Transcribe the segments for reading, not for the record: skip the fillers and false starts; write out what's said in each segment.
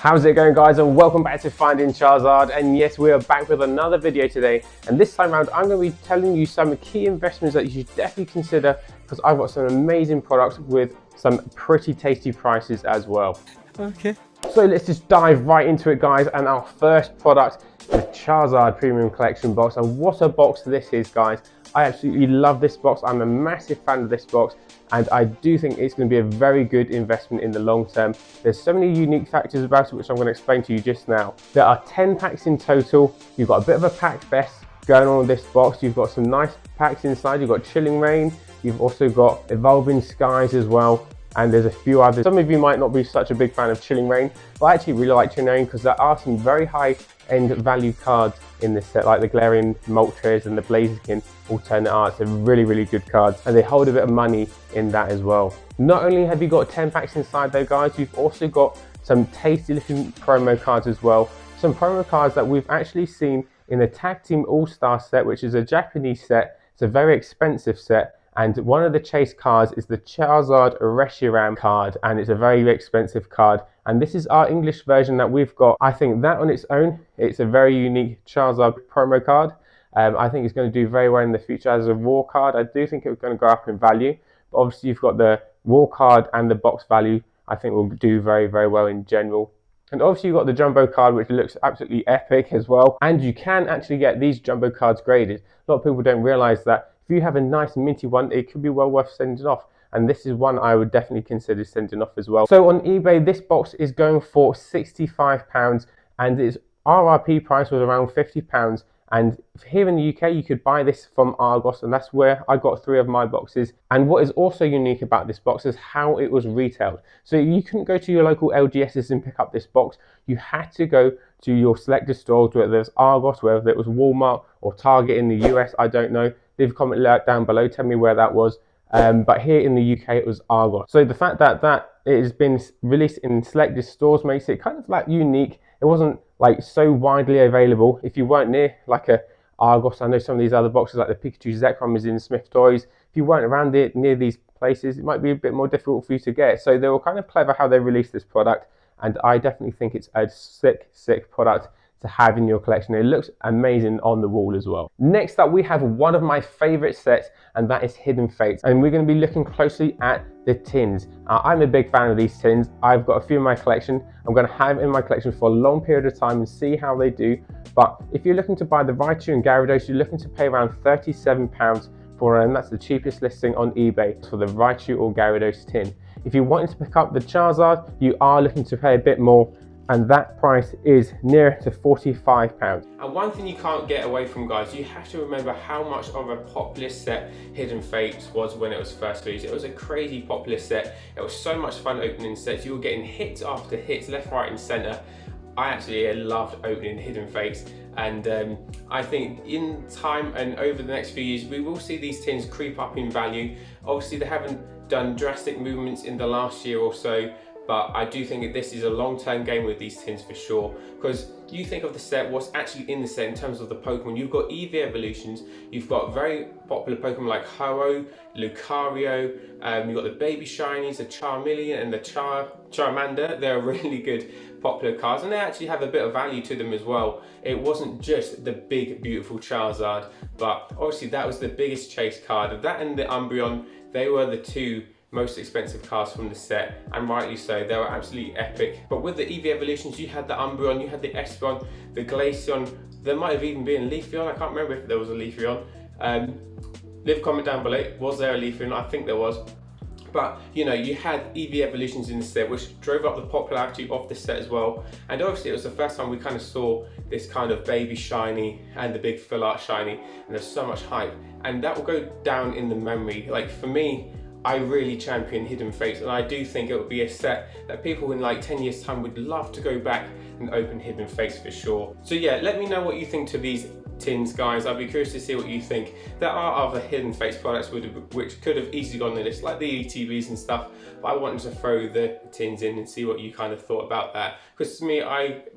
How's it going, guys, and welcome back to Finding Charizard. And yes, we are back with another video today, and this time around I'm going to be telling you some key investments that you should definitely consider, because I've got some amazing products with some pretty tasty prices as well. Okay. So let's just dive right into it, guys, and our first product, the Charizard Premium Collection box. And what a box this is, guys. I absolutely love this box. I'm a massive fan of this box, and I do think it's going to be a very good investment in the long term. There's so many unique factors about it, which I'm going to explain to you just now. There are 10 packs in total. You've got a bit of a pack fest going on with this box. You've got some nice packs inside. You've got Chilling Reign. You've also got Evolving Skies as well. And there's a few others. Some of you might not be such a big fan of Chilling Reign, but I actually really like Chilling Reign because there are some very high-end value cards in this set, like the Galarian Moltres and the Blaziken alternate arts. They're really, really good cards, and they hold a bit of money in that as well. Not only have you got 10 packs inside though, guys, you've also got some tasty looking promo cards as well. Some promo cards that we've actually seen in the Tag Team All-Star set, which is a Japanese set. It's a very expensive set. And one of the chase cards is the Charizard Reshiram card, and it's a very expensive card. And this is our English version that we've got. I think that on its own, it's a very unique Charizard promo card. I think it's going to do very well in the future as a raw card. I do think it's going to go up in value, but obviously you've got the raw card and the box value. I think will do very, very well in general. And obviously you've got the jumbo card, which looks absolutely epic as well. And you can actually get these jumbo cards graded. A lot of people don't realize that if you have a nice minty one, it could be well worth sending off. And this is one I would definitely consider sending off as well. So on eBay, this box is going for £65, and its RRP price was around £50. And here in the UK, you could buy this from Argos, and that's where I got 3 of my boxes. And what is also unique about this box is how it was retailed. So you couldn't go to your local LGSs and pick up this box. You had to go to your selected stores, whether it was Argos, whether it was Walmart or Target in the US, I don't know. Leave a comment down below, tell me where that was. But here in the UK, it was Argos. So the fact that it has been released in selected stores makes it kind of like unique. It wasn't like so widely available. If you weren't near like a Argos, I know some of these other boxes like the Pikachu Zekrom is in Smith Toys. If you weren't around it near these places, it might be a bit more difficult for you to get. So they were kind of clever how they released this product, and I definitely think it's a sick product to have in your collection. It looks amazing on the wall as well. Next up, we have one of my favorite sets, and that is Hidden Fates. And we're going to be looking closely at the tins. I'm a big fan of these tins. I've got a few in my collection. I'm going to have them in my collection for a long period of time and see how they do. But if you're looking to buy the Raichu and Gyarados, you're looking to pay around £37 for them. That's the cheapest listing on eBay for the Raichu or Gyarados tin. If you're wanting to pick up the Charizard, you are looking to pay a bit more, and that price is near to £45. And one thing you can't get away from, guys, you have to remember how much of a popular set Hidden Fates was when it was first released. It was a crazy popular set. It was so much fun opening sets. You were getting hits after hits, left, right and centre. I actually loved opening Hidden Fates, and I think in time and over the next few years we will see these tins creep up in value. Obviously they haven't done drastic movements in the last year or so, but I do think that this is a long-term game with these tins for sure. Because you think of the set, what's actually in the set in terms of the Pokemon. You've got EV evolutions, you've got very popular Pokemon like Ho-Oh, Lucario, you've got the Baby Shinies, the Charmeleon and the Charmander. They're really good popular cards, and they actually have a bit of value to them as well. It wasn't just the big beautiful Charizard, but obviously that was the biggest chase card. That and the Umbreon, they were the two most expensive cards from the set, and rightly so. They were absolutely epic. But with the EV evolutions, you had the Umbreon, you had the Espeon, the Glaceon. There might have even been Leafeon. I can't remember if there was a Leafeon. Leave a comment down below. Was there a Leafeon? I think there was. But you know, you had EV evolutions in the set, which drove up the popularity of the set as well. And obviously it was the first time we kind of saw this kind of baby shiny and the big full art shiny, and there's so much hype, and that will go down in the memory. Like for me, I really champion Hidden Fates, and I do think it would be a set that people in like 10 years time would love to go back and open Hidden Fates for sure. So yeah, let me know what you think to these tins, guys. I'd be curious to see what you think. There are other Hidden Fates products which could have easily gone on the list, like the ETBs and stuff, but I wanted to throw the tins in and see what you kind of thought about that. Because to me,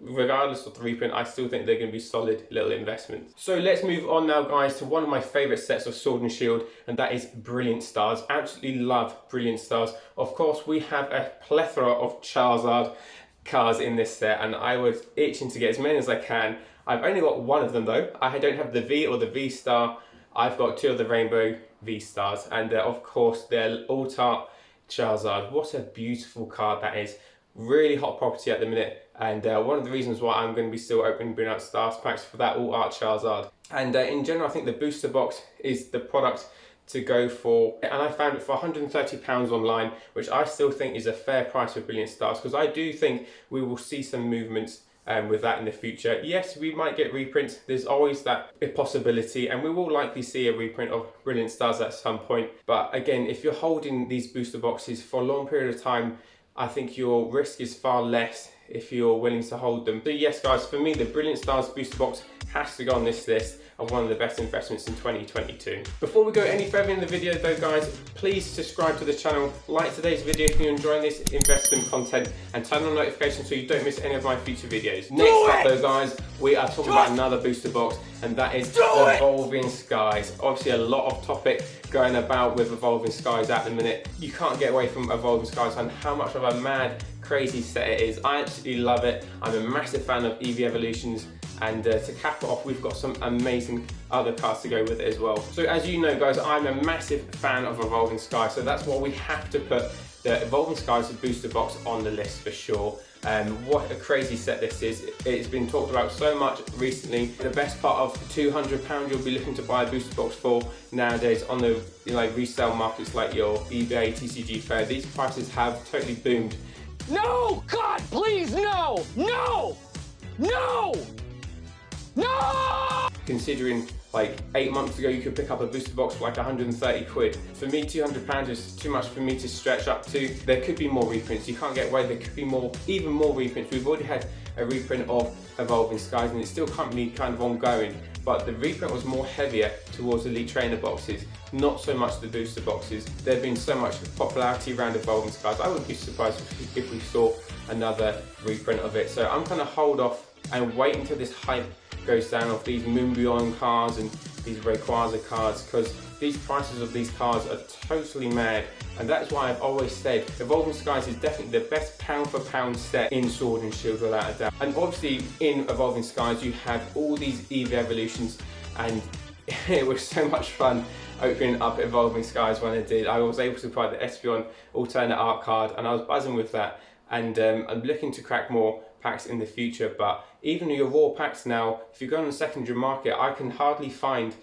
regardless of the reprint, I still think they're going to be solid little investments. So let's move on now, guys, to one of my favourite sets of Sword and Shield, and that is Brilliant Stars. Absolutely love Brilliant Stars. Of course, we have a plethora of Charizard. cards in this set, and I was itching to get as many as I can. I've only got one of them though. I don't have the V or the V Star. I've got two of the Rainbow V Stars, and of course their Alt-Art Charizard. What a beautiful card that is. Really hot property at the minute, and one of the reasons why I'm going to be still opening bringing out Stars packs for that Alt-Art Charizard. And in general, I think the booster box is the product to go for, and I found it for £130 online, which I still think is a fair price for Brilliant Stars, because I do think we will see some movements with that in the future. Yes, we might get reprints. There's always that possibility, and we will likely see a reprint of Brilliant Stars at some point. But again, if you're holding these booster boxes for a long period of time, I think your risk is far less if you're willing to hold them. So yes guys, for me the Brilliant Stars booster box has to go on this list of one of the best investments in 2022. Before we go any further in the video though guys, please subscribe to the channel, like today's video if you're enjoying this investment content, and turn on notifications so you don't miss any of my future videos. Next up though guys, we are talking about another booster box, and that is Evolving Skies. Obviously a lot of topic going about with Evolving Skies at the minute. You can't get away from Evolving Skies and how much of a mad, crazy set it is. I absolutely love it. I'm a massive fan of EV Evolutions, and to cap it off, we've got some amazing other cards to go with it as well. So as you know guys, I'm a massive fan of Evolving Skies, so that's why we have to put the Evolving Skies booster box on the list for sure. What a crazy set this is. It's been talked about so much recently. The best part of £200 you'll be looking to buy a booster box for nowadays on the resale markets like your eBay, TCG Fair. These prices have totally boomed. No! God, please, no! No! No! No! Considering like 8 months ago you could pick up a booster box for like 130 quid. For me, £200 is too much for me to stretch up to. There could be more reprints. You can't get away. There could be more, even more reprints. We've already had a reprint of Evolving Skies and it's still currently kind of ongoing, but the reprint was more heavier towards Elite Trainer boxes, not so much the booster boxes. There's been so much popularity around Evolving Skies. I wouldn't be surprised if we saw another reprint of it. So I'm going to hold off and wait until this hype goes down of these Moonbyon cards and these Rayquaza cards, because these prices of these cards are totally mad, and that's why I've always said Evolving Skies is definitely the best pound for pound set in Sword and Shield without a doubt. And obviously in Evolving Skies you have all these EV Evolutions, and it was so much fun opening up Evolving Skies when I did. I was able to buy the Espeon alternate art card and I was buzzing with that, and I'm looking to crack more packs in the future. But even your raw packs now, if you go on the secondary market, I can hardly find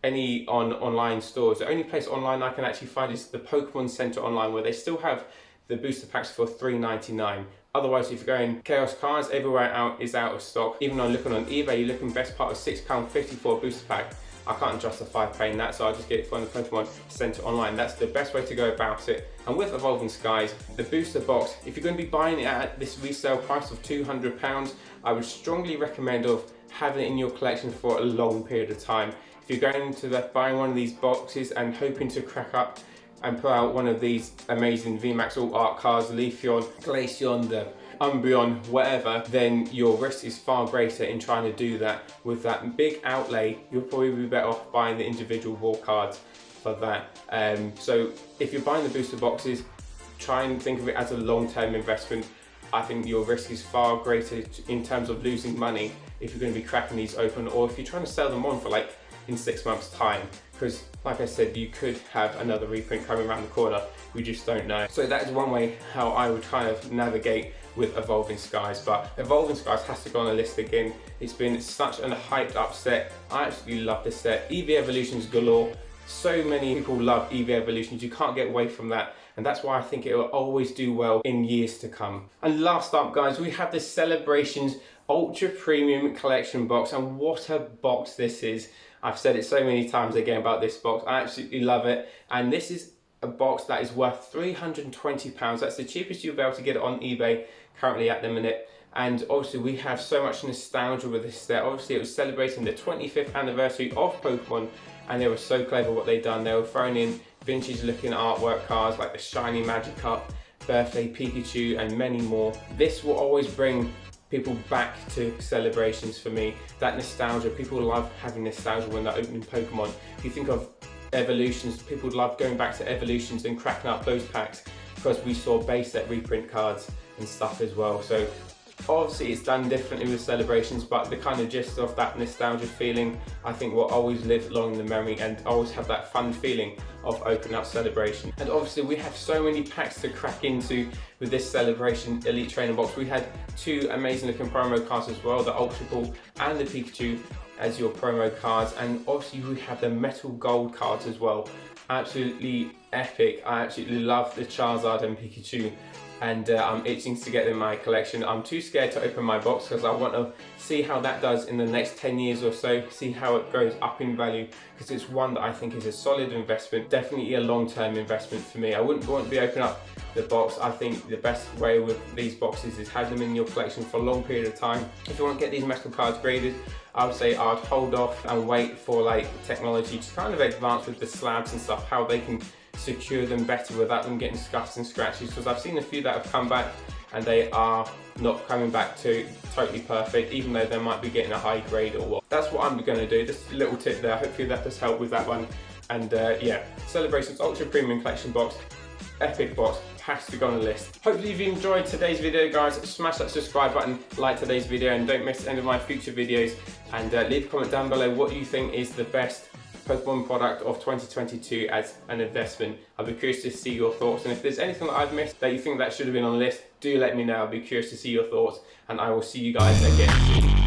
any on online stores. The only place online I can actually find is the Pokemon Center online, where they still have the booster packs for $3.99. Otherwise, if you're going Chaos Cards, everywhere out is out of stock. Even on looking on eBay, you're looking best part of £6.50 for a booster pack. I can't justify paying that, so I just get it from the Pokemon Center online. That's the best way to go about it. And with Evolving Skies, the booster box, if you're going to be buying it at this resale price of £200, I would strongly recommend of having it in your collection for a long period of time. If you're going into buying one of these boxes and hoping to crack up and put out one of these amazing VMAX Alt-Art cards, Leafeon, Glaceon, the Umbreon, whatever, then your risk is far greater in trying to do that. With that big outlay, you'll probably be better off buying the individual raw cards for that. So if you're buying the booster boxes, try and think of it as a long-term investment. I think your risk is far greater in terms of losing money if you're going to be cracking these open, or if you're trying to sell them on for like in 6 months time, because like I said, you could have another reprint coming around the corner. We just don't know. So that is one way how I would kind of navigate with Evolving Skies. But Evolving Skies has to go on the list again. It's been such a hyped up set. I absolutely love this set. EV Evolutions galore. So many people love EV Evolutions. You can't get away from that. And that's why I think it will always do well in years to come. And last up guys, we have the Celebrations Ultra Premium Collection box, and what a box this is. I've said it so many times again about this box. I absolutely love it. And this is a box that is worth £320. That's the cheapest you'll be able to get it on eBay currently at the minute. And obviously we have so much nostalgia with this set. Obviously it was celebrating the 25th anniversary of Pokemon, and they were so clever what they done. They were throwing in vintage looking artwork cards like the shiny Magikarp, Birthday Pikachu, and many more. This will always bring people back to Celebrations for me. That nostalgia, people love having nostalgia when they're opening Pokemon. If you think of Evolutions, people love going back to Evolutions and cracking up those packs. because we saw base set reprint cards and stuff as well. So obviously it's done differently with celebrations, but the kind of gist of that nostalgia feeling I think will always live long in the memory and always have that fun feeling of opening up celebration. And obviously we have so many packs to crack into with this celebration elite trainer box. We had two amazing looking promo cards as well, the Ultra Ball and the Pikachu as your promo cards, and obviously we have the metal gold cards as well. Absolutely epic. I absolutely love the Charizard and Pikachu, and I'm itching to get them in my collection. I'm too scared to open my box because I want to see how that does in the next 10 years or so, see how it goes up in value, because it's one that I think is a solid investment, definitely a long-term investment for me. I wouldn't want to be opening up the box. I think the best way with these boxes is have them in your collection for a long period of time. If you want to get these metal cards graded, I would say I'd hold off and wait for like technology to kind of advance with the slabs and stuff, how they can secure them better without them getting scuffs and scratches, because I've seen a few that have come back and they are not coming back to totally perfect, even though they might be getting a high grade or what. That's what I'm going to do, just a little tip there. Hopefully that does help with that one. And yeah, Celebrations Ultra Premium Collection box, epic box, has to go on the list. Hopefully you've enjoyed today's video, guys. Smash that subscribe button, like today's video, and don't miss any of my future videos. And leave a comment down below what you think is the best Pokemon product of 2022 as an investment. I'll be curious to see your thoughts, and if there's anything that I've missed that you think that should have been on the list, do let me know. I'll be curious to see your thoughts, and I will see you guys again soon.